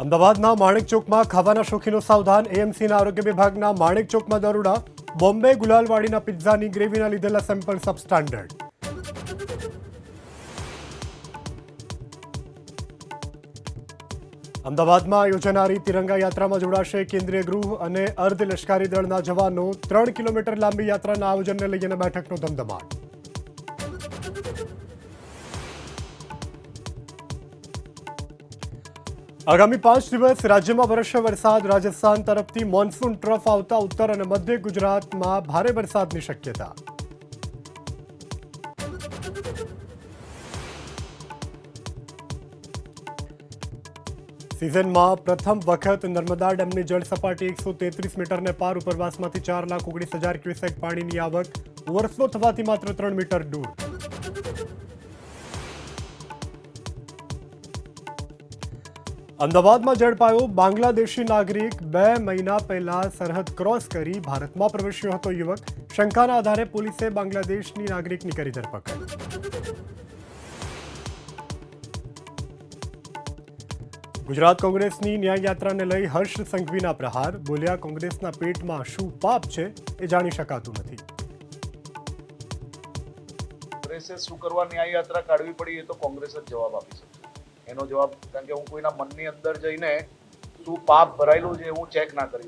અમદાવાદના માણેકચોકમાં ખાવાના શોખીનો સાવધાન. એએમસીના આરોગ્ય વિભાગના માણેકચોકમાં દરોડા. બોમ્બે ગુલાલવાડીના પિઝાની ગ્રેવીના લીધેલા સેમ્પલ સબસ્ટાન્ડર્ડ. અમદાવાદમાં યોજાનારી તિરંગા યાત્રામાં જોડાશે કેન્દ્રીય ગૃહ અને અર્ધ લશ્કરી દળના જવાનો. 3 કિલોમીટર લાંબી યાત્રાના આયોજનને લઈને બેઠકનો ધમધમાટ. આગામી 5 દિવસ રાજ્યમાં વરસશે વરસાદ. રાજસ્થાન તરફથી મોન્સૂન ટ્રફ આવતા ઉત્તર અને મધ્ય ગુજરાતમાં ભારે વરસાદની શક્યતા. સિઝનમાં પ્રથમ વખત નર્મદા ડેમની જળ સપાટી 133 મીટરને પાર. ઉપરવાસમાંથી 4,19,000 ક્યુસેક પાણીની આવક. ઓવરફ્લો થવાથી માત્ર 3 મીટર દૂર. અમદાવાદમાં ઝડપાયો બાંગ્લાદેશી નાગરિક. 2 મહિના પહેલા સરહદ ક્રોસ કરી ભારતમાં પ્રવેશ્યો હતો યુવક. શંકાના આધારે પોલીસે બાંગ્લાદેશની નાગરિકની કરી ધરપકડ. ગુજરાત કોંગ્રેસની ન્યાય યાત્રાને લઈ હર્ષ સંઘવીના પ્રહાર. બોલ્યા, કોંગ્રેસના પેટમાં શું પાપ છે એ જાણી શકાતું નથી. કોંગ્રેસે શું કરવા ન્યાય યાત્રા કાઢવી પડી એ તો કોંગ્રેસ જ જવાબ આપી શકશે. એનો જવાબ, કારણ કે હું કોઈના મનની અંદર જઈને શું પાપ ભરાયેલું છે હું ચેક ના કરી